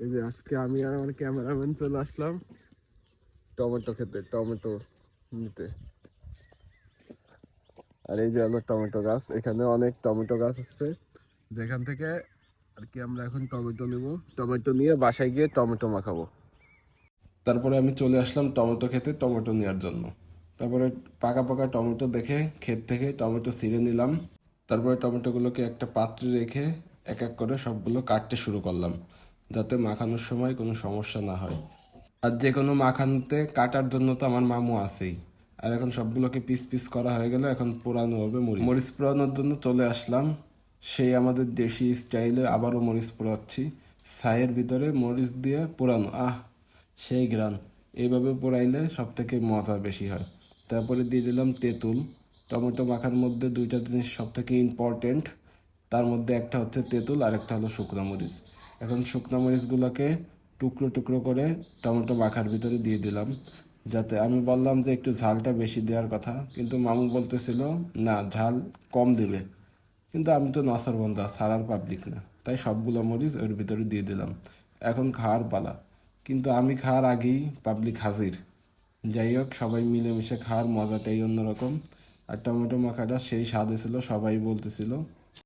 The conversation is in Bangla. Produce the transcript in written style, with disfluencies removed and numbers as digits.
এই যে আজকে আমি আর আমার ক্যামেরাম্যান চলে আসলাম টমেটো খেতে, টমেটো নিতে। আর এই যে হলো টমেটো গাছ, এখানে অনেক টমেটো গাছ আছে যেখান থেকে আর কি আমরা এখন টমেটো নেব। টমেটো নিয়ে বাসায় গিয়ে টমেটো মাখাবো। তারপরে আমি চলে আসলাম টমেটো খেতে টমেটো নেওয়ার জন্য। তারপরে পাকা পাকা টমেটো দেখে ক্ষেত থেকে টমেটো ছিঁড়ে নিলাম। তারপরে টমেটোগুলোকে একটা পাত্রে রেখে এক এক করে সবগুলো কাটতে শুরু করলাম, যাতে মাখানোর সময় কোনো সমস্যা না হয়। আর যে কোনো মাখানোতে কাটার জন্য তো আমার মামু আছেই। আর এখন সবগুলোকে পিস পিস করা হয়ে গেলে এখন পোড়ানো হবে মরিচ। মরিচ পোড়ানোর জন্য চলে আসলাম। সেই আমাদের দেশি স্টাইলে আবারও মরিচ পোড়াচ্ছি। ছাইয়ের ভিতরে মরিচ দিয়ে পোড়ানো, সেই গ্রান। এইভাবে পোড়াইলে সব থেকে মজা বেশি হয়। তারপরে দিয়ে দিলাম তেঁতুল। টমেটো মাখার মধ্যে দুইটা জিনিস সব থেকে ইম্পর্টেন্ট, তার মধ্যে একটা হচ্ছে তেঁতুল আর একটা হলো শুকনো মরিচ। এখন শুকনো মরিচগুলোকে টুকরো টুকরো করে টমেটো মাখার ভিতরে দিয়ে দিলাম। যাতে আমি বললাম যে একটু ঝালটা বেশি দেওয়ার কথা, কিন্তু মামু বলতেছিল না ঝাল কম দেবে। কিন্তু আমি তো নাসরবান্দা, ছাড়ার পাবলিক না, তাই সবগুলো মরিচ ওর ভিতরে দিয়ে দিলাম। এখন খাওয়ার পালা, কিন্তু আমি খাওয়ার আগেই পাবলিক হাজির। যাই হোক, সবাই মিলেমিশে খাওয়ার মজাটাই অন্যরকম। আর টমেটো মাখাটা সেই স্বাদ ছিল, সবাই বলতেছিল।